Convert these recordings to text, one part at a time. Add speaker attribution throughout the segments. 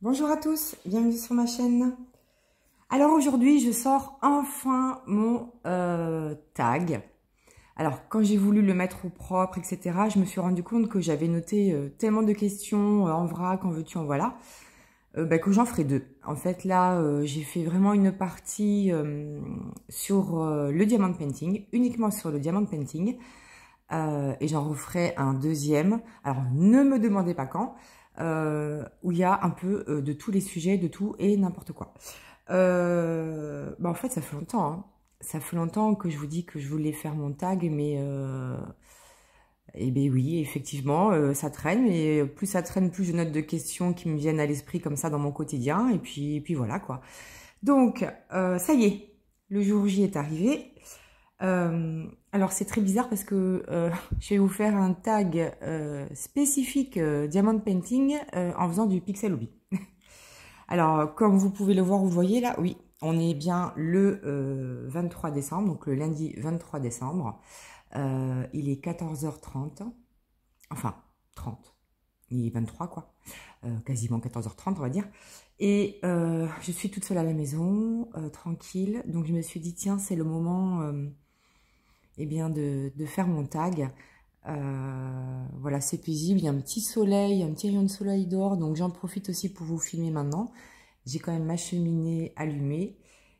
Speaker 1: Bonjour à tous, bienvenue sur ma chaîne. Alors aujourd'hui, je sors enfin mon tag. Alors quand j'ai voulu le mettre au propre, etc., je me suis rendu compte que j'avais noté tellement de questions en vrac, en veux-tu, en voilà, que j'en ferai deux. En fait là, j'ai fait vraiment une partie sur le diamond painting, uniquement sur le diamond painting. Et j'en referai un deuxième. Alors ne me demandez pas quand. Où il y a un peu de tous les sujets, de tout et n'importe quoi. En fait, ça fait longtemps. Hein. Ça fait longtemps que je vous dis que je voulais faire mon tag, mais eh bien oui, effectivement, ça traîne. Mais plus ça traîne, plus je note de questions qui me viennent à l'esprit comme ça dans mon quotidien. Et puis voilà quoi. Donc, ça y est, le jour J est arrivé. Alors c'est très bizarre parce que je vais vous faire un tag spécifique Diamond Painting en faisant du pixel hobby. Alors comme vous pouvez le voir, vous voyez là, oui, on est bien le 23 décembre, donc le lundi 23 décembre. Il est 14h30, enfin 30, il est 23 quoi, quasiment 14h30 on va dire. Et je suis toute seule à la maison, tranquille, donc je me suis dit tiens c'est le moment... eh bien de faire mon tag. Voilà, c'est paisible, il y a un petit soleil, un petit rayon de soleil dehors, donc j'en profite aussi pour vous filmer maintenant. J'ai quand même ma cheminée allumée.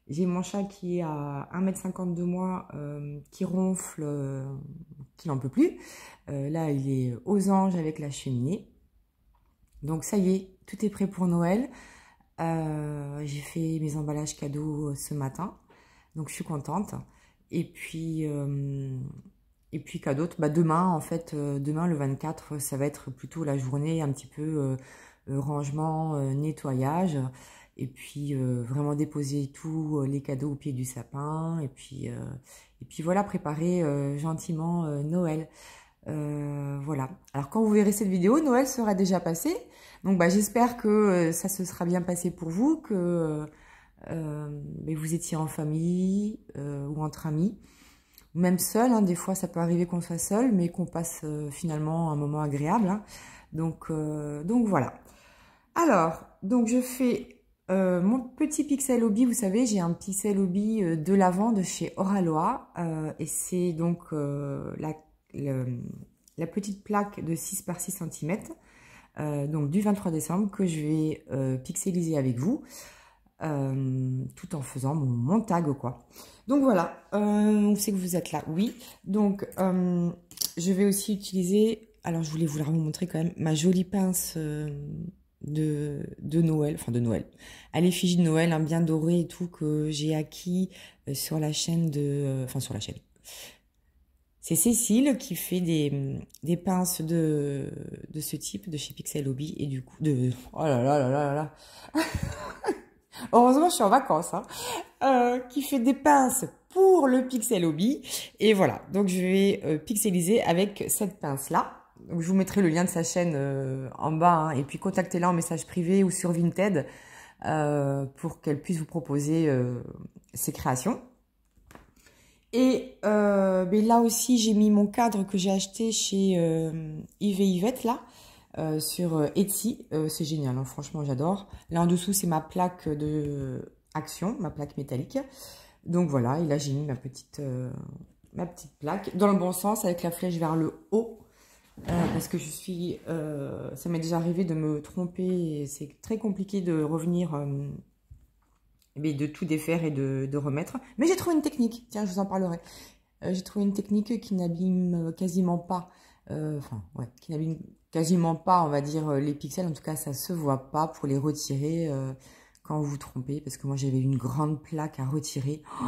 Speaker 1: J'ai mon chat qui est à 1,50 m de moi, qui ronfle, qui n'en peut plus. Là, il est aux anges avec la cheminée. Donc ça y est, tout est prêt pour Noël. J'ai fait mes emballages cadeaux ce matin, donc je suis contente. Et puis quoi d'autre? Demain, en fait, demain le 24, ça va être plutôt la journée un petit peu rangement, nettoyage. Et puis vraiment déposer tous les cadeaux au pied du sapin. Et puis voilà, préparer gentiment Noël. Voilà. Alors quand vous verrez cette vidéo, Noël sera déjà passé. Donc j'espère que ça se sera bien passé pour vous, que mais vous étiez en famille ou entre amis, ou même seul. Hein, des fois, ça peut arriver qu'on soit seul, mais qu'on passe finalement un moment agréable. Hein. Donc voilà. Alors, donc je fais mon petit pixel hobby. Vous savez, j'ai un pixel hobby de lavande chez Oralois. Et c'est donc la petite plaque de 6 par 6 cm. Donc du 23 décembre que je vais pixeliser avec vous. Tout en faisant mon tag quoi. Donc voilà, on sait que vous êtes là, oui. Donc je vais aussi utiliser, alors je voulais vous la remontrer quand même, ma jolie pince de Noël, enfin de Noël, à l'effigie de Noël, hein, bien dorée et tout, que j'ai acquis sur la chaîne de, enfin sur la chaîne. C'est Cécile qui fait des pinces de ce type, de chez Pixel Hobby, et du coup, oh là là là là là heureusement, je suis en vacances, hein. Qui fait des pinces pour le pixel hobby. Et voilà, donc je vais pixeliser avec cette pince-là. Donc je vous mettrai le lien de sa chaîne en bas, hein, et puis contactez-la en message privé ou sur Vinted pour qu'elle puisse vous proposer ses créations. Et là aussi, j'ai mis mon cadre que j'ai acheté chez Yves et Yvette, là. Sur Etsy, c'est génial, hein, franchement j'adore. Là en dessous c'est ma plaque de action, ma plaque métallique. Donc voilà, et là j'ai mis ma petite plaque dans le bon sens avec la flèche vers le haut. Parce que ça m'est déjà arrivé de me tromper, c'est très compliqué de revenir, mais de tout défaire et de remettre. Mais j'ai trouvé une technique, tiens je vous en parlerai. J'ai trouvé une technique qui n'abîme quasiment pas, qui n'abîme quasiment pas, on va dire, les pixels. En tout cas, ça se voit pas pour les retirer quand vous vous trompez. Parce que moi, j'avais une grande plaque à retirer. Oh,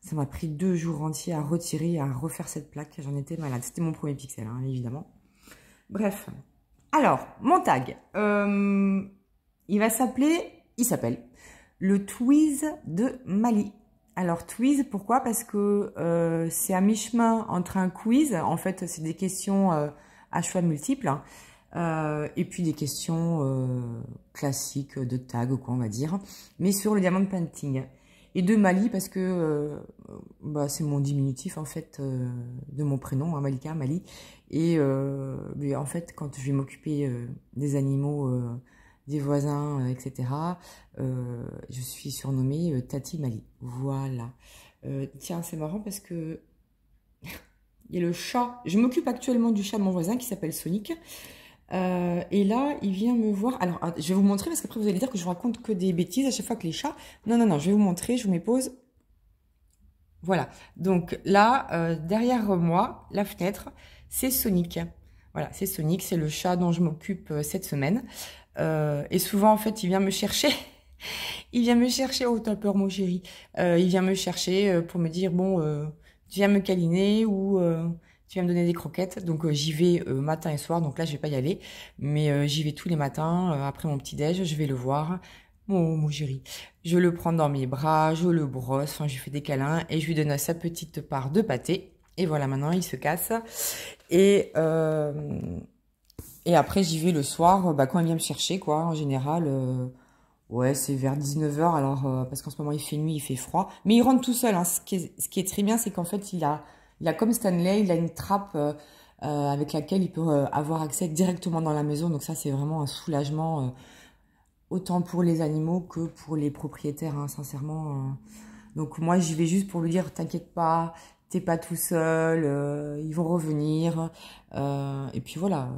Speaker 1: ça m'a pris 2 jours entiers à retirer et à refaire cette plaque. J'en étais malade. C'était mon premier pixel, hein, évidemment. Bref. Alors, mon tag. Il s'appelle le Twiz de Mali. Alors, Twiz, pourquoi? Parce que c'est à mi-chemin entre un quiz, en fait, c'est des questions à choix multiples, hein, et puis des questions classiques de tag, quoi, on va dire, mais sur le diamond painting. Et de Mali, parce que c'est mon diminutif, en fait, de mon prénom, hein, Malika, Mali. Et mais en fait, quand je vais m'occuper des animaux des voisins, etc. Je suis surnommée Tati Mali. Voilà. Tiens, c'est marrant parce que il y a le chat. Je m'occupe actuellement du chat de mon voisin qui s'appelle Sonic. Et là, il vient me voir. Alors, je vais vous montrer parce qu'après vous allez dire que je raconte que des bêtises à chaque fois que les chats. Non, non, non, je vais vous montrer. Je vous mets pause. Voilà. Donc là, derrière moi, la fenêtre, c'est Sonic. Voilà, c'est Sonic, c'est le chat dont je m'occupe cette semaine. Et souvent, en fait, il vient me chercher. Il vient me chercher. Oh, t'as peur, mon chéri. Il vient me chercher pour me dire, bon, tu viens me câliner ou tu viens me donner des croquettes. Donc, j'y vais matin et soir. Donc là, je vais pas y aller. Mais j'y vais tous les matins. Après mon petit-déj, je vais le voir. Mon chéri. Je le prends dans mes bras, je le brosse, enfin, je lui fais des câlins et je lui donne sa petite part de pâté. Et voilà, maintenant, il se casse. Et après, j'y vais le soir, quand il vient me chercher, quoi. En général, ouais, c'est vers 19 h. Alors, parce qu'en ce moment, il fait nuit, il fait froid. Mais il rentre tout seul, hein. Ce qui est très bien, c'est qu'en fait, il a comme Stanley, il a une trappe avec laquelle il peut avoir accès directement dans la maison. Donc ça, c'est vraiment un soulagement, autant pour les animaux que pour les propriétaires, hein, sincèrement. Donc moi, j'y vais juste pour lui dire, t'inquiète pas, t'es pas tout seul, ils vont revenir. Et puis voilà,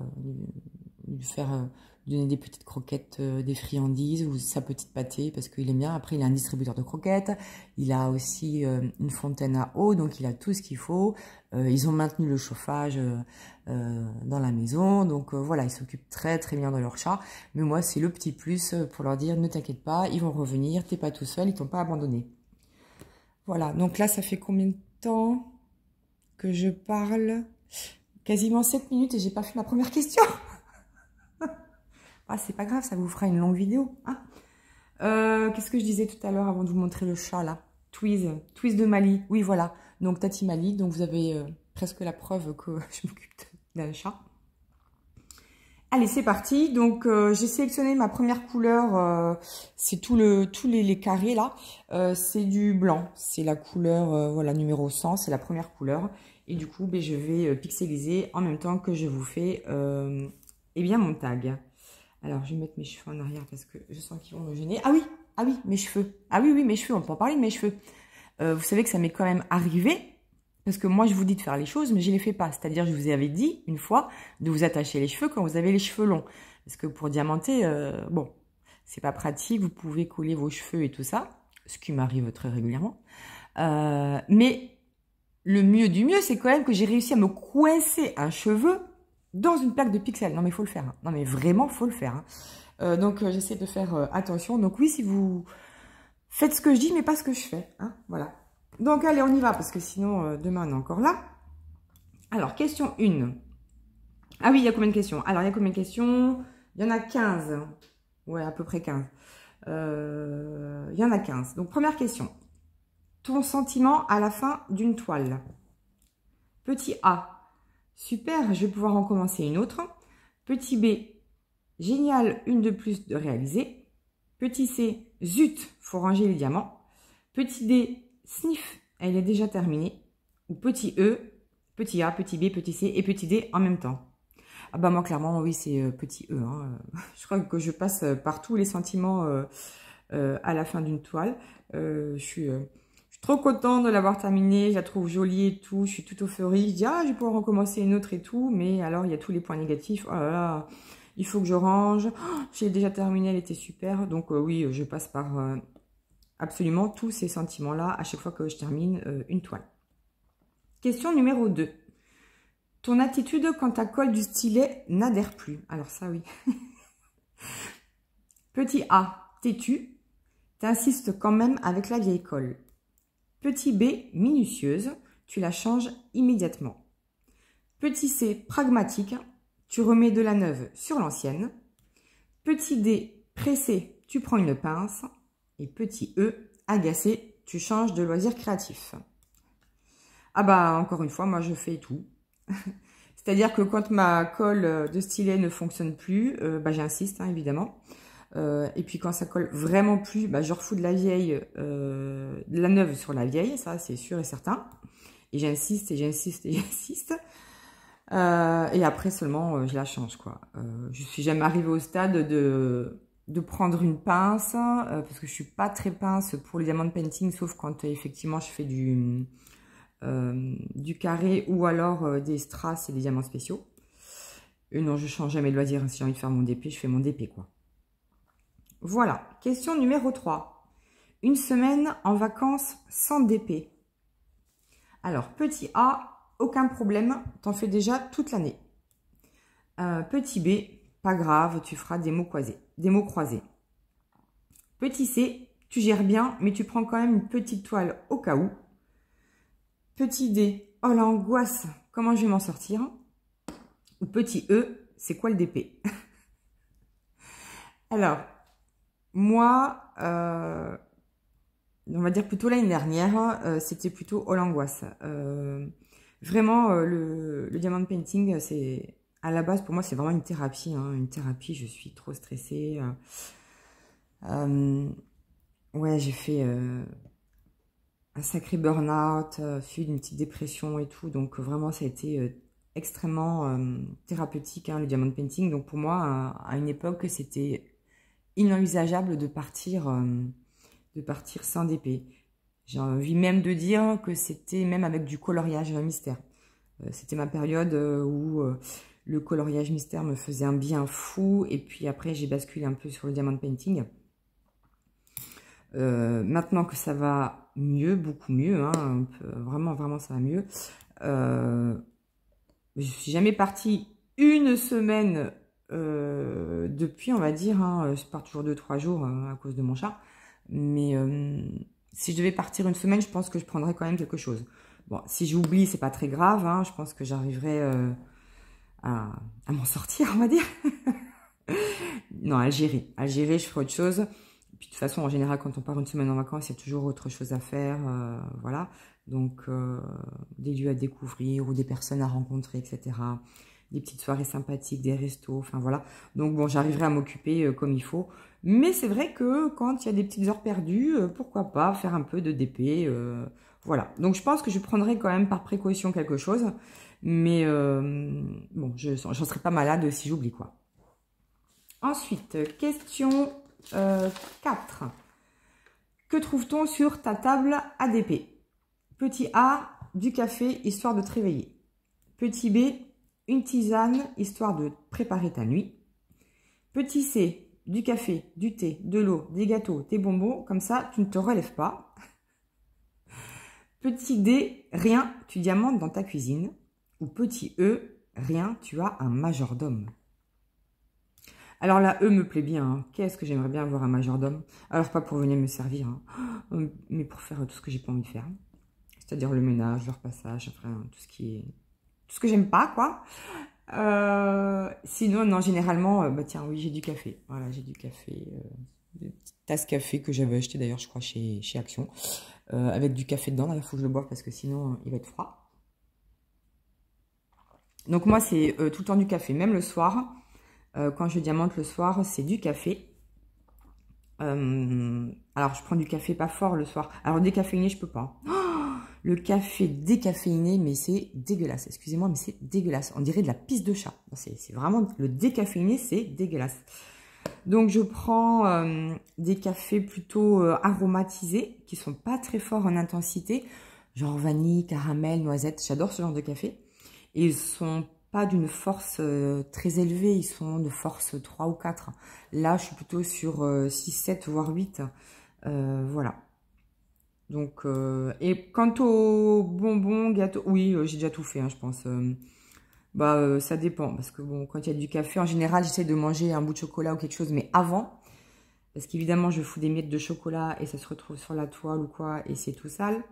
Speaker 1: lui faire donner des petites croquettes, des friandises ou sa petite pâtée parce qu'il aime bien. Après, il a un distributeur de croquettes. Il a aussi une fontaine à eau, donc il a tout ce qu'il faut. Ils ont maintenu le chauffage dans la maison. Donc voilà, ils s'occupent très très bien de leur chat. Mais moi, c'est le petit plus pour leur dire, ne t'inquiète pas, ils vont revenir, t'es pas tout seul, ils t'ont pas abandonné. Voilà, donc là, ça fait combien de temps que je parle? Quasiment 7 minutes et j'ai pas fait ma première question. Ah, c'est pas grave, ça vous fera une longue vidéo. Hein. Qu'est-ce que je disais tout à l'heure avant de vous montrer le chat, là? Twiz de Mali. Oui, voilà. Donc, Tati Mali. Donc, vous avez presque la preuve que je m'occupe d'un chat. Allez, c'est parti. Donc, j'ai sélectionné ma première couleur. C'est tous les carrés, là. C'est du blanc. C'est la couleur, voilà, numéro 100. C'est la première couleur. Et du coup, je vais pixeliser en même temps que je vous fais eh bien, mon tag. Alors, je vais mettre mes cheveux en arrière parce que je sens qu'ils vont me gêner. Ah oui, mes cheveux. Ah oui, mes cheveux, on peut en parler de mes cheveux. Vous savez que ça m'est quand même arrivé, parce que moi, je vous dis de faire les choses, mais je ne les fais pas. C'est-à-dire, je vous avais dit, une fois, de vous attacher les cheveux quand vous avez les cheveux longs. Parce que pour diamanter, bon, c'est pas pratique, vous pouvez coller vos cheveux et tout ça, ce qui m'arrive très régulièrement. Mais le mieux du mieux, c'est quand même que j'ai réussi à me coincer un cheveu dans une plaque de pixels. Non, mais il faut le faire. Hein. Non, mais vraiment, il faut le faire. Hein. Donc, j'essaie de faire attention. Donc, oui, si vous faites ce que je dis, mais pas ce que je fais. Hein. Voilà. Donc, allez, on y va, parce que sinon, demain, on est encore là. Alors, question 1. Ah oui, il y a combien de questions? Alors, il y a combien de questions? Il y en a 15. Ouais, à peu près 15. Il y en a 15. Donc, première question. Ton sentiment à la fin d'une toile. Petit A. Super, je vais pouvoir en commencer une autre. Petit B, génial, une de plus de réaliser. Petit C, zut, faut ranger les diamants. Petit D, sniff, elle est déjà terminée. Ou petit E, petit A, petit B, petit C et petit D en même temps. Ah bah moi clairement, oui, c'est petit E. Hein. Je crois que je passe par tous les sentiments à la fin d'une toile. Je suis trop contente de l'avoir terminée, je la trouve jolie et tout, je suis toute euphorie, je dis ah je vais pouvoir recommencer une autre et tout, mais alors il y a tous les points négatifs, oh là là, il faut que je range, oh, j'ai déjà terminé, elle était super, donc oui, je passe par absolument tous ces sentiments-là à chaque fois que je termine une toile. Question numéro 2. Ton attitude quand ta colle du stylet n'adhère plus. Alors ça oui. Petit A, têtu, t'insistes quand même avec la vieille colle. Petit B, minutieuse, tu la changes immédiatement. Petit C, pragmatique, tu remets de la neuve sur l'ancienne. Petit D, pressé, tu prends une pince. Et petit E, agacé, tu changes de loisir créatif. Ah bah, encore une fois, moi je fais tout. C'est-à-dire que quand ma colle de stylet ne fonctionne plus, j'insiste, hein, évidemment. Et puis quand ça colle vraiment plus, je refous de la vieille, de la neuve sur la vieille, ça c'est sûr et certain. Et j'insiste et j'insiste et j'insiste. Et après seulement je la change quoi. Je suis jamais arrivée au stade de de prendre une pince, parce que je suis pas très pince pour le diamant painting, sauf quand effectivement je fais du carré ou alors des strass et des diamants spéciaux. Et non, je change jamais de loisir. Si j'ai envie de faire mon DP, je fais mon DP, quoi. Voilà. Question numéro 3. Une semaine en vacances sans DP. Alors, petit A, aucun problème. T'en fais déjà toute l'année. Petit B, pas grave, tu feras des mots croisés. Petit C, tu gères bien, mais tu prends quand même une petite toile au cas où. Petit D, oh l'angoisse, comment je vais m'en sortir? Ou petit E, c'est quoi le DP? Alors, moi, on va dire plutôt l'année dernière, c'était plutôt oh l'angoisse. Vraiment, le diamond painting, c'est à la base, pour moi, c'est vraiment une thérapie. Hein, une thérapie, je suis trop stressée. Ouais, j'ai fait un sacré burn-out, suivi d'une petite dépression et tout. Donc, vraiment, ça a été extrêmement thérapeutique, hein, le diamond painting. Donc, pour moi, à une époque, c'était inenvisageable de partir sans DP. J'ai envie même de dire que c'était même avec du coloriage mystère. C'était ma période où le coloriage mystère me faisait un bien fou. Et puis après, j'ai basculé un peu sur le diamond painting. Maintenant que ça va mieux, beaucoup mieux, hein, vraiment ça va mieux. Je suis jamais partie une semaine depuis, on va dire. Hein, je pars toujours 2-3 jours à cause de mon chat. Mais si je devais partir une semaine, je pense que je prendrais quand même quelque chose. Bon, si j'oublie, c'est pas très grave. Hein, je pense que j'arriverai à m'en sortir, on va dire. Non, Algérie, je ferai autre chose. Puis de toute façon, en général, quand on part une semaine en vacances, il y a toujours autre chose à faire, voilà. Donc, des lieux à découvrir ou des personnes à rencontrer, etc. Des petites soirées sympathiques, des restos, enfin voilà. Donc bon, j'arriverai à m'occuper comme il faut. Mais c'est vrai que quand il y a des petites heures perdues, pourquoi pas faire un peu de DP, voilà. Donc je pense que je prendrai quand même par précaution quelque chose. Mais bon, j'en serai pas malade si j'oublie, quoi. Ensuite, question 4. Que trouve-t-on sur ta table ADP? Petit A, du café, histoire de te réveiller. Petit B, une tisane, histoire de préparer ta nuit. Petit C, du café, du thé, de l'eau, des gâteaux, des bonbons. Comme ça, tu ne te relèves pas. Petit D, rien, tu diamantes dans ta cuisine. Ou petit E, rien, tu as un majordome. Alors la E me plaît bien. Hein. Qu'est-ce que j'aimerais bien avoir un majordome? Alors pas pour venir me servir, hein, mais pour faire tout ce que j'ai pas envie de faire. C'est-à-dire le ménage, le repassage, enfin tout ce que j'aime pas, quoi. Sinon, non, généralement, bah tiens, oui, j'ai du café. Voilà, j'ai du café, une petite tasse café que j'avais acheté d'ailleurs, je crois, chez Action. Avec du café dedans, là, il faut que je le boive parce que sinon, il va être froid. Donc moi, c'est tout le temps du café, même le soir. Quand je diamante le soir, c'est du café. Alors, je prends du café pas fort le soir. Alors, décaféiné, je peux pas. Le café décaféiné, mais c'est dégueulasse. Excusez-moi, mais c'est dégueulasse. On dirait de la pisse de chat. C'est vraiment... Le décaféiné, c'est dégueulasse. Donc, je prends des cafés plutôt aromatisés, qui sont pas très forts en intensité. Genre vanille, caramel, noisette. J'adore ce genre de café. Et ils sont pas d'une force très élevée. Ils sont de force 3 ou 4. Là, je suis plutôt sur 6, 7, voire 8. Voilà. Donc, et quant aux bonbons, gâteaux, oui, j'ai déjà tout fait, hein, je pense. Ça dépend, parce que bon, quand il y a du café, en général, j'essaie de manger un bout de chocolat ou quelque chose, mais avant, parce qu'évidemment, je fous des miettes de chocolat et ça se retrouve sur la toile ou quoi, et c'est tout sale.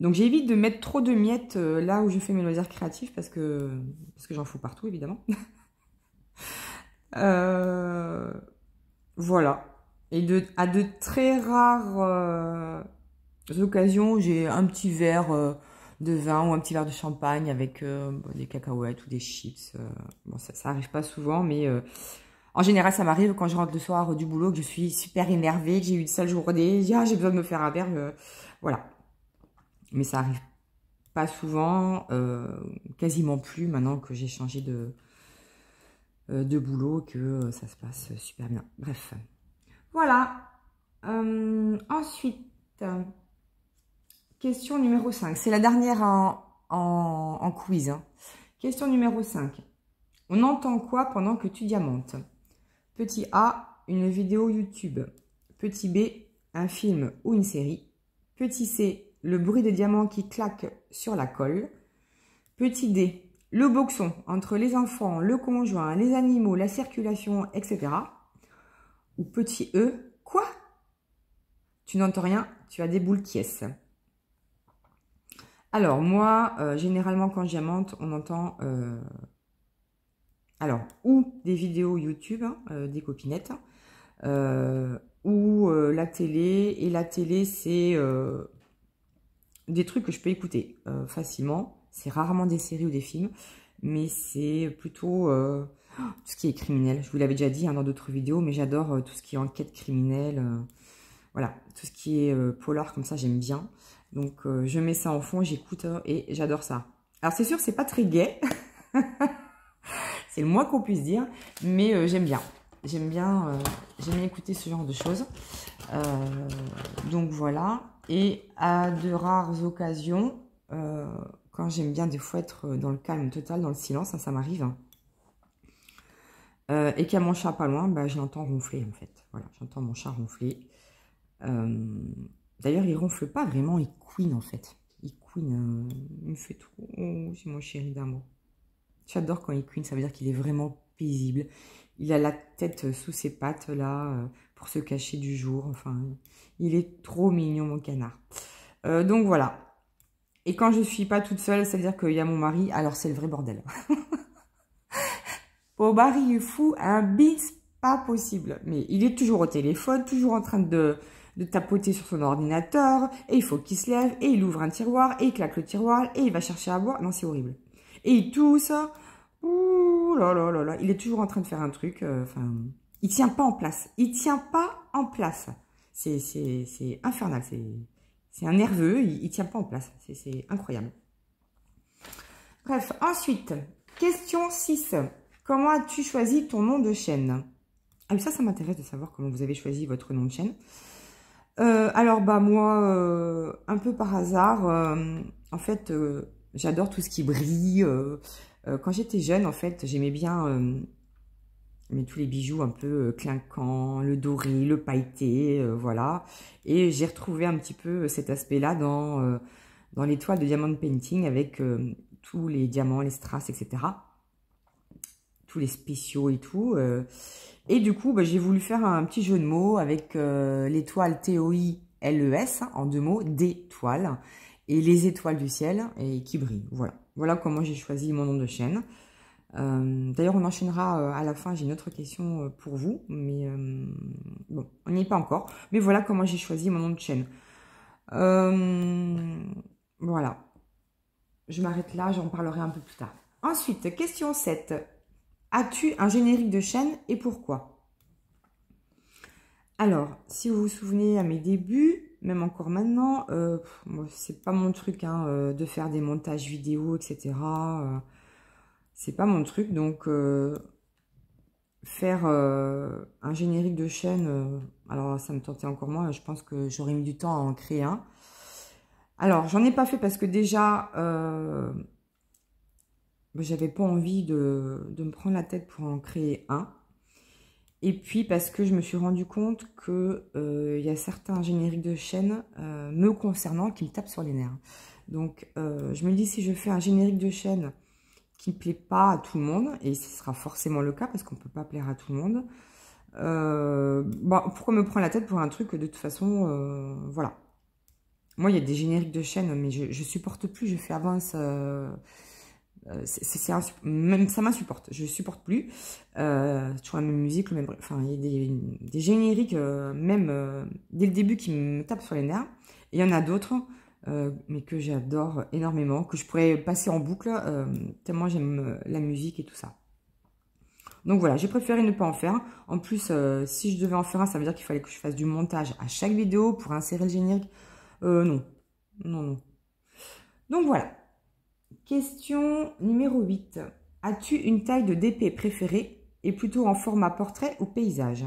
Speaker 1: Donc, j'évite de mettre trop de miettes là où je fais mes loisirs créatifs, parce que j'en fous partout, évidemment. Voilà. Et à de très rares occasions, j'ai un petit verre de vin ou un petit verre de champagne avec des cacahuètes ou des chips. Bon, ça arrive pas souvent, mais en général, ça m'arrive quand je rentre le soir du boulot, que je suis super énervée, que j'ai eu une sale journée, j'ai besoin de me faire un verre. Voilà. Mais ça arrive pas souvent, quasiment plus maintenant que j'ai changé de boulot, que ça se passe super bien. Bref, voilà. Ensuite, question numéro 5. C'est la dernière en quiz. Hein. Question numéro 5. On entend quoi pendant que tu diamantes? Petit A, une vidéo YouTube. Petit B, un film ou une série. Petit C, le bruit des diamants qui claquent sur la colle. Petit D, le boxon entre les enfants, le conjoint, les animaux, la circulation, etc. Ou petit E, quoi? Tu n'entends rien, tu as des boules qui est. Alors moi, généralement quand je diamante, on entend alors ou des vidéos YouTube, hein, des copinettes, ou la télé. Et la télé, c'est des trucs que je peux écouter facilement. C'est rarement des séries ou des films, mais c'est plutôt tout ce qui est criminel. Je vous l'avais déjà dit hein, dans d'autres vidéos, mais j'adore tout ce qui est enquête criminelle. Voilà, tout ce qui est polar comme ça, j'aime bien. Donc, je mets ça en fond, j'écoute et j'adore ça. Alors, c'est sûr, c'est pas très gai. C'est le moins qu'on puisse dire, mais j'aime bien. J'aime bien écouter ce genre de choses. Donc, voilà. Et à de rares occasions, quand j'aime bien des fois être dans le calme total, dans le silence, ça m'arrive. Et qu'il y a mon chat pas loin, bah, je l'entends ronfler en fait. Voilà, j'entends mon chat ronfler. D'ailleurs, il ronfle pas vraiment, il couine en fait. Il couine, il me fait trop... Oh, c'est mon chéri d'amour. J'adore quand il couine, ça veut dire qu'il est vraiment paisible. Il a la tête sous ses pattes là, pour se cacher du jour. Enfin, il est trop mignon mon canard. Donc voilà. Et quand je suis pas toute seule, ça veut dire qu'il y a mon mari, alors c'est le vrai bordel. Mon mari il est fou, un bis pas possible. Mais il est toujours au téléphone, toujours en train de tapoter sur son ordinateur, et il faut qu'il se lève, et il ouvre un tiroir, et il claque le tiroir, et il va chercher à boire. Non, c'est horrible. Et il tousse. Ouh là là là là. Il est toujours en train de faire un truc. Enfin, il tient pas en place. Il tient pas en place. C'est infernal. C'est un nerveux. Il tient pas en place. C'est incroyable. Bref, ensuite, question 6. Comment as-tu choisi ton nom de chaîne? Ah oui, ça m'intéresse de savoir comment vous avez choisi votre nom de chaîne. Alors, bah moi, un peu par hasard, en fait, j'adore tout ce qui brille. Quand j'étais jeune, en fait, j'aimais bien mais tous les bijoux un peu clinquants, le doré, le pailleté, voilà. Et j'ai retrouvé un petit peu cet aspect-là dans l'étoile de Diamond Painting avec tous les diamants, les strass, etc. Tous les spéciaux et tout. Et du coup, bah, j'ai voulu faire un petit jeu de mots avec l'étoile TOILES, hein, en 2 mots, d'étoiles, et les étoiles du ciel et qui brillent. Voilà. Voilà comment j'ai choisi mon nom de chaîne. D'ailleurs, on enchaînera à la fin, j'ai une autre question pour vous, mais bon, on n'y est pas encore. Mais voilà comment j'ai choisi mon nom de chaîne. Voilà. Je m'arrête là, j'en parlerai un peu plus tard. Ensuite, question 7. As-tu un générique de chaîne et pourquoi? Alors, si vous vous souvenez à mes débuts, même encore maintenant, c'est pas mon truc hein, de faire des montages vidéo, etc. C'est pas mon truc, donc faire un générique de chaîne, alors ça me tentait encore moins, je pense que j'aurais mis du temps à en créer un. Alors, j'en ai pas fait parce que déjà, j'avais pas envie de me prendre la tête pour en créer un. Et puis parce que je me suis rendu compte que y a certains génériques de chaîne me concernant qui me tapent sur les nerfs. Donc, je me dis si je fais un générique de chaîne qui ne plaît pas à tout le monde, et ce sera forcément le cas parce qu'on ne peut pas plaire à tout le monde, pourquoi me prendre la tête pour un truc que de toute façon, voilà. Moi, il y a des génériques de chaîne, mais je supporte plus, je fais avance, même ça m'insupporte, je supporte plus, toujours la même musique, le même, enfin, il y a des génériques, même dès le début qui me tapent sur les nerfs, et il y en a d'autres, mais que j'adore énormément, que je pourrais passer en boucle, tellement j'aime la musique et tout ça. Donc voilà, j'ai préféré ne pas en faire. En plus, si je devais en faire un, ça veut dire qu'il fallait que je fasse du montage à chaque vidéo pour insérer le générique. Non, non, non. Donc voilà. Question numéro 8. As-tu une taille de DP préférée? et plutôt en format portrait ou paysage.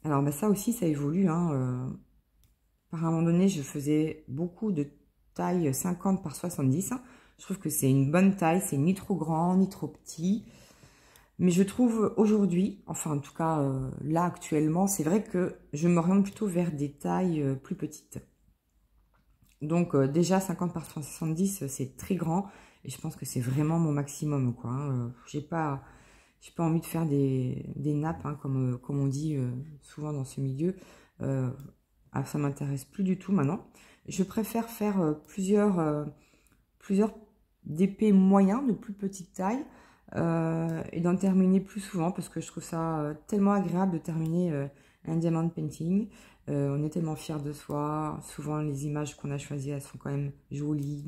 Speaker 1: Alors, bah, ça aussi, ça évolue. Hein. Par un moment donné, je faisais beaucoup de taille 50 par 70. Hein. Je trouve que c'est une bonne taille. C'est ni trop grand, ni trop petit. Mais je trouve aujourd'hui, enfin en tout cas là actuellement, c'est vrai que je m'oriente plutôt vers des tailles plus petites. Donc déjà 50 par 70, c'est très grand. Et je pense que c'est vraiment mon maximum, quoi. Hein. J'ai pas envie de faire des nappes, hein, comme on dit souvent dans ce milieu. Ça m'intéresse plus du tout maintenant. Je préfère faire plusieurs d'épées moyens, de plus petite taille, et d'en terminer plus souvent, parce que je trouve ça tellement agréable de terminer un diamond painting. On est tellement fiers de soi. Souvent, les images qu'on a choisies, elles sont quand même jolies.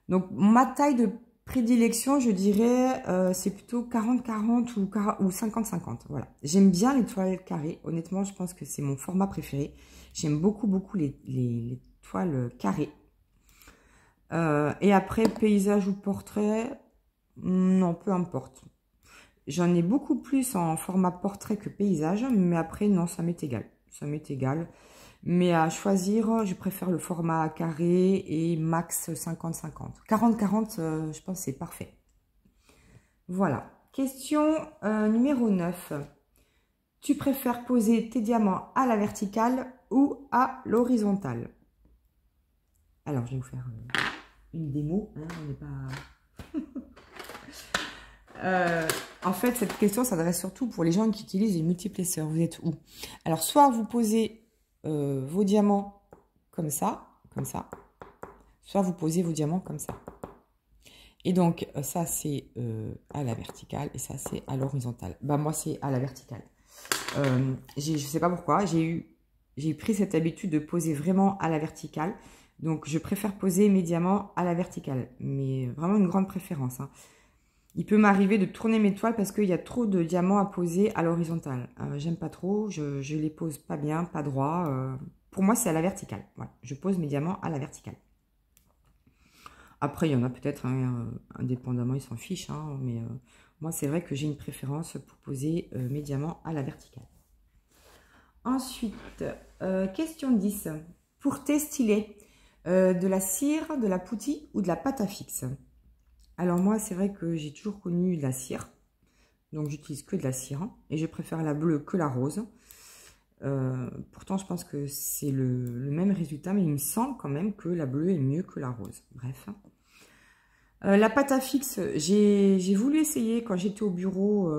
Speaker 1: Donc ma taille de prédilection, je dirais, c'est plutôt 40-40 ou 50-50. Voilà. J'aime bien les toiles carrées. Honnêtement, je pense que c'est mon format préféré. J'aime beaucoup les toiles carrées. Et après, paysage ou portrait, non, peu importe. J'en ai beaucoup plus en format portrait que paysage, mais après, non, ça m'est égal. Ça m'est égal. Mais à choisir, je préfère le format carré et max 50-50. 40-40, je pense que c'est parfait. Voilà. Question numéro 9. Tu préfères poser tes diamants à la verticale ou à l'horizontale? Alors, je vais vous faire une démo. Hein, on n'est pas... en fait, cette question s'adresse surtout pour les gens qui utilisent les multiplexeurs. Vous êtes où? Alors, soit vous posez vos diamants comme ça, soit vous posez vos diamants comme ça. Et donc, ça, c'est à la verticale et ça, c'est à l'horizontale. Bah, moi, c'est à la verticale. Je sais pas pourquoi, j'ai pris cette habitude de poser vraiment à la verticale. Donc, je préfère poser mes diamants à la verticale. Mais vraiment une grande préférence, hein. Il peut m'arriver de tourner mes toiles parce qu'il y a trop de diamants à poser à l'horizontale. J'aime pas trop, je les pose pas bien, pas droit. Pour moi, c'est à la verticale. Voilà, je pose mes diamants à la verticale. Après, il y en a peut-être, hein, indépendamment, ils s'en fichent. Hein, mais moi, c'est vrai que j'ai une préférence pour poser mes diamants à la verticale. Ensuite, question 10. Pour tes stylets, de la cire, de la poutille ou de la pâte à fixe? Alors moi, c'est vrai que j'ai toujours connu de la cire. Donc, j'utilise que de la cire. Et je préfère la bleue que la rose. Pourtant, je pense que c'est le même résultat. Mais il me semble quand même que la bleue est mieux que la rose. Bref. La pâte à fixe, j'ai voulu essayer quand j'étais au bureau.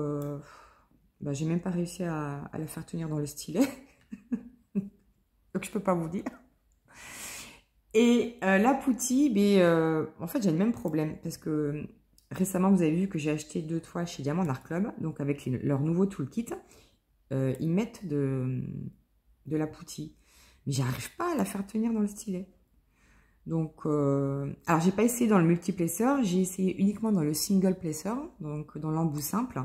Speaker 1: Bah, j'ai même pas réussi à la faire tenir dans le stylet. Donc, je peux pas vous dire. Et la poutille, en fait, j'ai le même problème parce que récemment, vous avez vu que j'ai acheté 2 toiles chez Diamant Art Club. Donc, avec leur nouveau toolkit, ils mettent de la poutille. Mais j'arrive pas à la faire tenir dans le stylet. Donc, alors, j'ai pas essayé dans le multiplexeur. J'ai essayé uniquement dans le single placer, donc dans l'embout simple.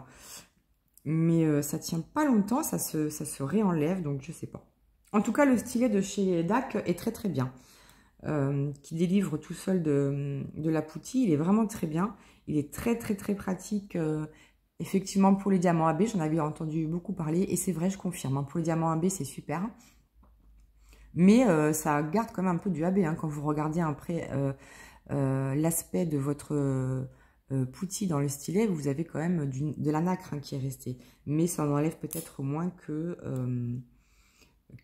Speaker 1: Mais ça tient pas longtemps, ça se réenlève, donc je sais pas. En tout cas, le stylet de chez DAC est très très bien. Qui délivre tout seul de la poutille. Il est vraiment très bien. Il est très très très pratique. Effectivement, pour les diamants AB, j'en avais entendu beaucoup parler. Et c'est vrai, je confirme. Hein, pour les diamants AB, c'est super. Mais ça garde quand même un peu du AB. Hein, quand vous regardez après l'aspect de votre poutille dans le stylet, vous avez quand même de la nacre, hein, qui est restée. Mais ça en enlève peut-être moins que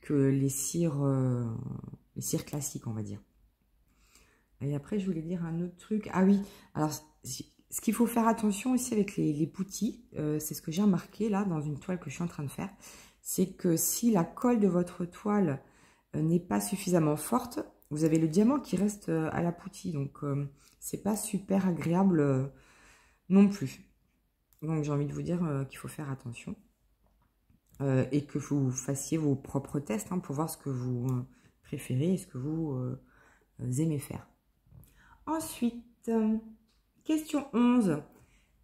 Speaker 1: les cires classiques, on va dire. Et après, je voulais dire un autre truc. Ah oui, alors, ce qu'il faut faire attention aussi avec les poutilles, c'est ce que j'ai remarqué là, dans une toile que je suis en train de faire, c'est que si la colle de votre toile n'est pas suffisamment forte, vous avez le diamant qui reste à la poutille. Donc, c'est pas super agréable non plus. Donc, j'ai envie de vous dire qu'il faut faire attention. Et que vous fassiez vos propres tests, hein, pour voir ce que vous préférez et ce que vous aimez faire. Ensuite, question 11.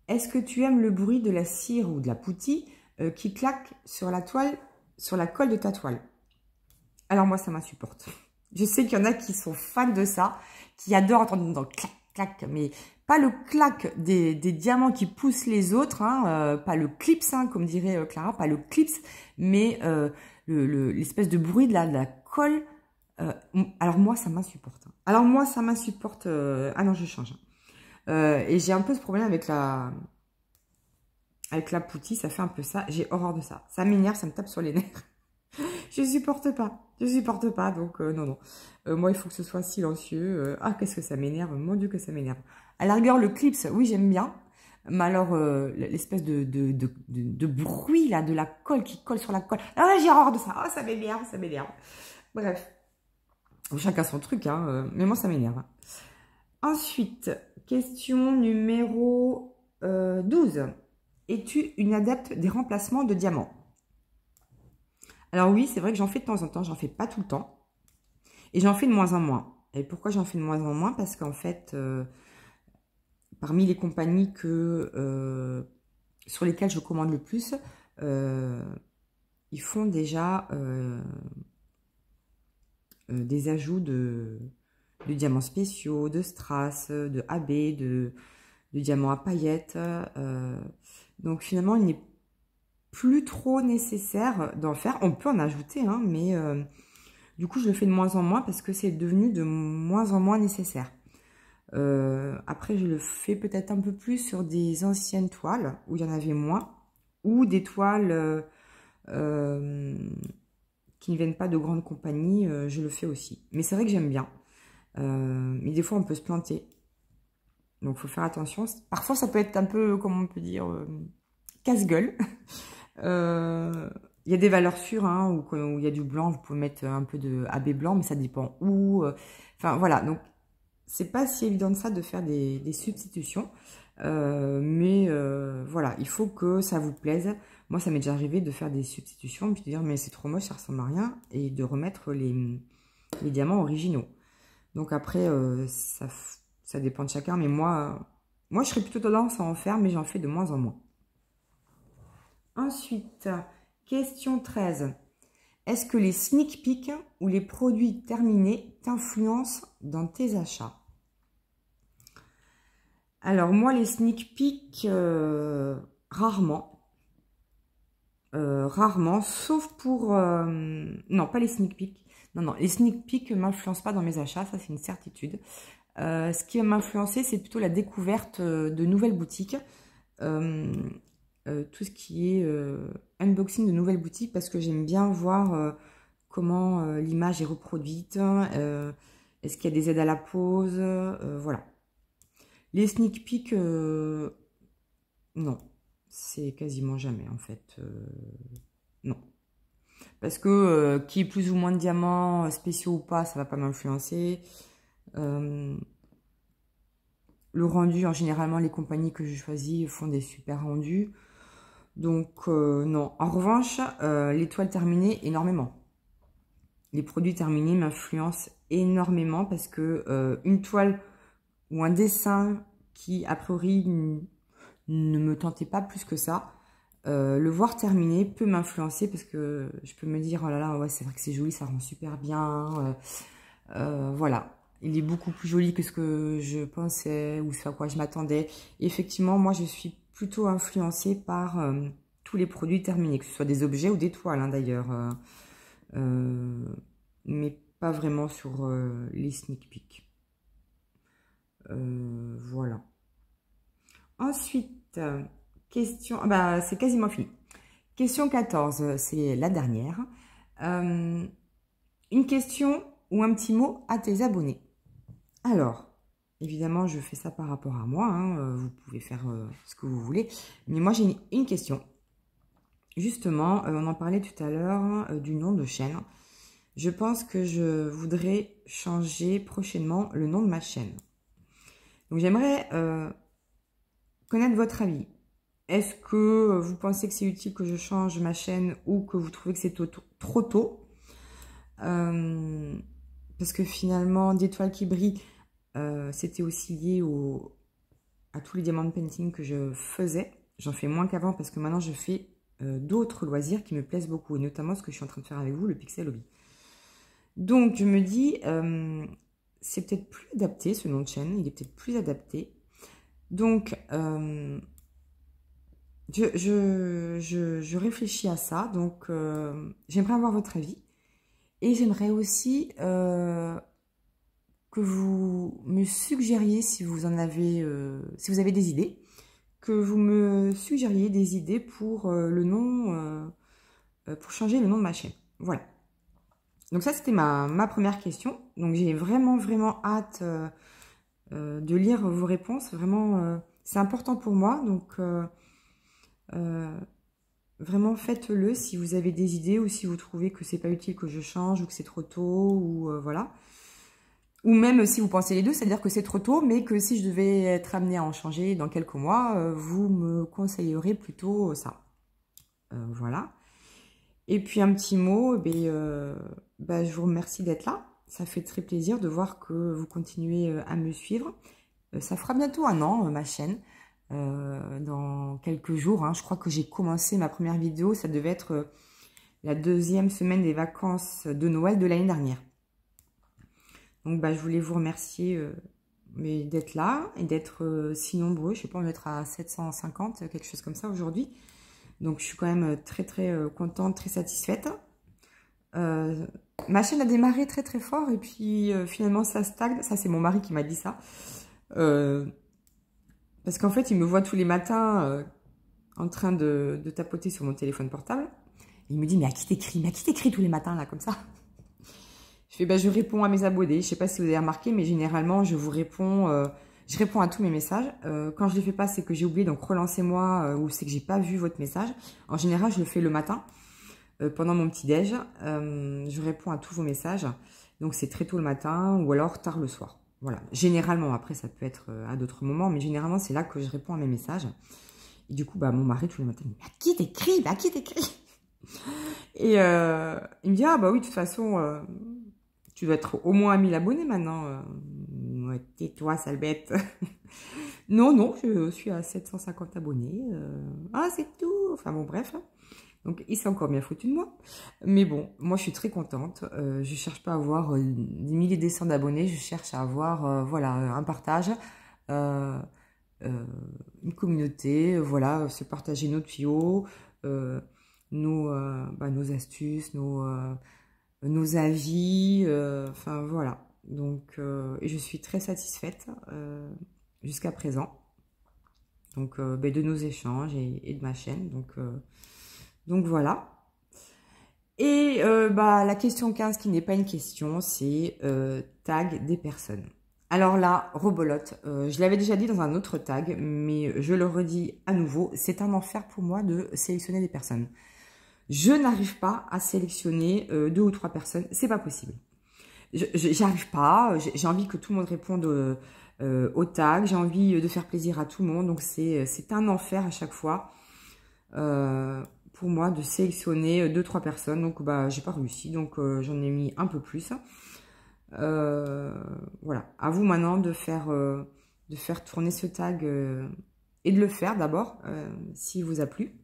Speaker 1: Est-ce que tu aimes le bruit de la cire ou de la poutille qui claque sur la toile, sur la colle de ta toile? Alors moi, ça m'insupporte. Je sais qu'il y en a qui sont fans de ça, qui adorent entendre dans clac, clac, mais pas le clac des diamants qui poussent les autres, hein, pas le clips, hein, comme dirait Clara, pas le clips, mais l'espèce de bruit de la colle. Alors moi, ça m'insupporte. Alors moi, ça m'insupporte. Ah non, je change. Et j'ai un peu ce problème avec la poutille, ça fait un peu ça. J'ai horreur de ça. Ça m'énerve, ça me tape sur les nerfs. Je supporte pas. Je supporte pas. Donc, non, non. Moi, il faut que ce soit silencieux. Ah, qu'est-ce que ça m'énerve. Mon Dieu, que ça m'énerve. À la rigueur, le clips, oui, j'aime bien. Mais alors, l'espèce de bruit, là, de la colle qui colle sur la colle. Ah, j'ai horreur de ça. Ah, ça m'énerve, ça m'énerve. Bref. Chacun son truc, hein. Mais moi, ça m'énerve. Ensuite, question numéro 12. Es-tu une adepte des remplacements de diamants? Alors oui, c'est vrai que j'en fais de temps en temps, j'en fais pas tout le temps. Et j'en fais de moins en moins. Et pourquoi j'en fais de moins en moins? Parce qu'en fait, parmi les compagnies sur lesquelles je commande le plus, ils font déjà des ajouts de diamants spéciaux, de strass, de AB, de diamants à paillettes. Donc finalement, il n'est plus trop nécessaire d'en faire. On peut en ajouter, hein, mais du coup, je le fais de moins en moins parce que c'est devenu de moins en moins nécessaire. Après, je le fais peut-être un peu plus sur des anciennes toiles où il y en avait moins, ou des toiles qui ne viennent pas de grandes compagnies, je le fais aussi. Mais c'est vrai que j'aime bien. Mais des fois, on peut se planter. Donc, il faut faire attention. Parfois, ça peut être un peu, comment on peut dire, casse-gueule. Il y a des valeurs sûres, hein, où il y a du blanc, vous pouvez mettre un peu de AB blanc, mais ça dépend où. Enfin, voilà. Donc, c'est pas si évident de ça de faire des substitutions. Mais voilà, il faut que ça vous plaise. Moi, ça m'est déjà arrivé de faire des substitutions, puis de dire, mais c'est trop moche, ça ressemble à rien, et de remettre les diamants originaux. Donc après, ça dépend de chacun, mais moi, je serais plutôt tendance à en faire, mais j'en fais de moins en moins. Ensuite, question 13. Est-ce que les sneak peeks ou les produits terminés t'influencent dans tes achats? Alors moi, les sneak peeks, rarement. Rarement, sauf pour... non, pas les sneak peeks. Non, non, les sneak peeks ne m'influencent pas dans mes achats, ça c'est une certitude. Ce qui va m'influencer, c'est plutôt la découverte de nouvelles boutiques. Tout ce qui est unboxing de nouvelles boutiques, parce que j'aime bien voir comment l'image est reproduite. Est-ce qu'il y a des aides à la pose? Voilà. Les sneak peeks, non. C'est quasiment jamais, en fait. Non. Parce que qui est plus ou moins de diamants, spéciaux ou pas, ça va pas m'influencer. Le rendu, généralement, les compagnies que je choisis font des super rendus. Donc, non. En revanche, les toiles terminées, énormément. Les produits terminés m'influencent énormément parce que une toile ou un dessin qui, a priori, ne me tentait pas plus que ça, le voir terminé peut m'influencer parce que je peux me dire, oh là là, ouais, c'est vrai que c'est joli, ça rend super bien. Voilà. Il est beaucoup plus joli que ce que je pensais ou ce à quoi je m'attendais. Et effectivement, moi, je suis plutôt influencée par tous les produits terminés, que ce soit des objets ou des toiles, hein, d'ailleurs. Mais pas vraiment sur les sneak peeks. Voilà. Ensuite, question... Ah bah, c'est quasiment fini. Question 14, c'est la dernière. Une question ou un petit mot à tes abonnés. Alors, évidemment, je fais ça par rapport à moi. Hein, vous pouvez faire ce que vous voulez. Mais moi, j'ai une question. Justement, on en parlait tout à l'heure du nom de chaîne. Je pense que je voudrais changer prochainement le nom de ma chaîne. Donc, j'aimerais connaître votre avis. Est-ce que vous pensez que c'est utile que je change ma chaîne ou que vous trouvez que c'est trop tôt? Parce que finalement, d'étoiles qui brillent, c'était aussi lié à tous les diamants de painting que je faisais. J'en fais moins qu'avant parce que maintenant je fais d'autres loisirs qui me plaisent beaucoup, et notamment ce que je suis en train de faire avec vous, le pixel hobby. Donc je me dis, c'est peut-être plus adapté ce nom de chaîne, il est peut-être plus adapté. Donc, je réfléchis à ça. Donc, j'aimerais avoir votre avis. Et j'aimerais aussi que vous me suggériez, si vous en avez, si vous avez des idées, que vous me suggériez des idées pour le nom, pour changer le nom de ma chaîne. Voilà. Donc ça, c'était ma première question. Donc j'ai vraiment, vraiment hâte de lire vos réponses. Vraiment, c'est important pour moi. Donc vraiment, faites-le si vous avez des idées ou si vous trouvez que c'est pas utile que je change ou que c'est trop tôt ou voilà. Ou même si vous pensez les deux, c'est-à-dire que c'est trop tôt, mais que si je devais être amenée à en changer dans quelques mois, vous me conseillerez plutôt ça. Voilà. Et puis un petit mot, je vous remercie d'être là. Ça fait très plaisir de voir que vous continuez à me suivre. Ça fera bientôt 1 an, ma chaîne. Dans quelques jours, hein. Je crois que j'ai commencé ma première vidéo, ça devait être la 2e semaine des vacances de Noël de l'année dernière. Donc je voulais vous remercier d'être là et d'être si nombreux. Je sais pas, on va être à 750, quelque chose comme ça aujourd'hui. Donc je suis quand même très très contente, très satisfaite. Ma chaîne a démarré très très fort et puis finalement ça stagne. Ça c'est mon mari qui m'a dit ça. Parce qu'en fait il me voit tous les matins en train de tapoter sur mon téléphone portable. Et il me dit mais à qui t'écris? Mais à qui t'écris tous les matins là comme ça? Je fais je réponds à mes abonnés. Je sais pas si vous avez remarqué mais généralement je vous réponds... je réponds à tous mes messages. Quand je ne les fais pas, c'est que j'ai oublié, donc relancez-moi ou c'est que j'ai pas vu votre message. En général, je le fais le matin, pendant mon petit-déj. Je réponds à tous vos messages. Donc, c'est très tôt le matin ou alors tard le soir. Voilà. Généralement, après, ça peut être à d'autres moments, mais généralement, c'est là que je réponds à mes messages. Et du coup, mon mari, tous les matins, il me dit « À qui t'écris? À qui t'écris ?» Et il me dit « Ah bah oui, de toute façon, tu dois être au moins à 1000 abonnés maintenant. » Tais-toi, sale bête. Non, non, je suis à 750 abonnés. Ah, c'est tout. Enfin bon, bref. Donc, il s'est encore bien foutu de moi. Mais bon, moi, je suis très contente. Je cherche pas à avoir des milliers des cents d'abonnés. Je cherche à avoir, voilà, un partage, une communauté, voilà, se partager nos tuyaux, nos astuces, nos avis, enfin voilà. Donc, je suis très satisfaite jusqu'à présent. Donc, de nos échanges et de ma chaîne. Donc voilà. Et la question 15 qui n'est pas une question, c'est tag des personnes. Alors là, rebolote, je l'avais déjà dit dans un autre tag, mais je le redis à nouveau, c'est un enfer pour moi de sélectionner des personnes. Je n'arrive pas à sélectionner 2 ou 3 personnes, c'est pas possible. J'arrive pas, j'ai envie que tout le monde réponde au tag, j'ai envie de faire plaisir à tout le monde, donc c'est un enfer à chaque fois pour moi de sélectionner 2-3 personnes, donc j'ai pas réussi, donc j'en ai mis un peu plus. Voilà, à vous maintenant de faire tourner ce tag et de le faire d'abord, s'il vous a plu.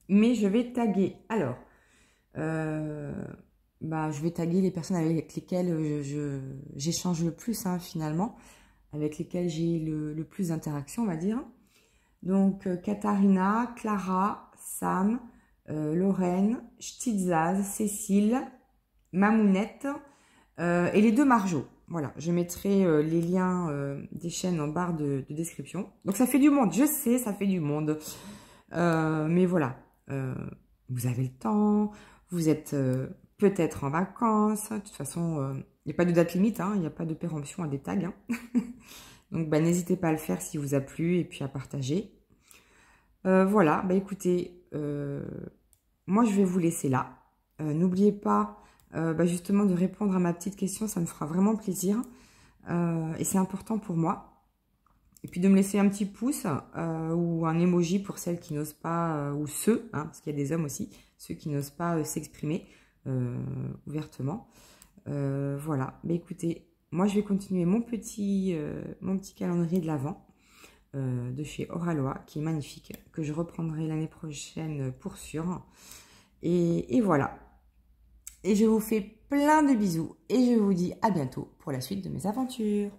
Speaker 1: Mais je vais taguer, alors... je vais taguer les personnes avec lesquelles j'échange le plus, hein, finalement, avec lesquelles j'ai le plus d'interaction, on va dire. Donc, Katharina, Clara, Sam, Lorraine, Stitzaz, Cécile, Mamounette et les 2 Marjo. Voilà, je mettrai les liens des chaînes en barre de description. Donc, ça fait du monde, je sais, ça fait du monde. Mais voilà, vous avez le temps, vous êtes... peut-être en vacances. De toute façon, il n'y a pas de date limite, hein, il n'y a pas de péremption à des tags. Hein. Donc, n'hésitez pas à le faire si vous a plu et puis à partager. Voilà, écoutez, moi je vais vous laisser là. N'oubliez pas justement de répondre à ma petite question, ça me fera vraiment plaisir. Et c'est important pour moi. Et puis de me laisser un petit pouce ou un emoji pour celles qui n'osent pas, ou ceux, hein, parce qu'il y a des hommes aussi, ceux qui n'osent pas s'exprimer. Ouvertement. Voilà, écoutez, moi je vais continuer mon petit calendrier de l'Avent de chez Oralois, qui est magnifique, que je reprendrai l'année prochaine pour sûr. Et voilà. Et je vous fais plein de bisous et je vous dis à bientôt pour la suite de mes aventures.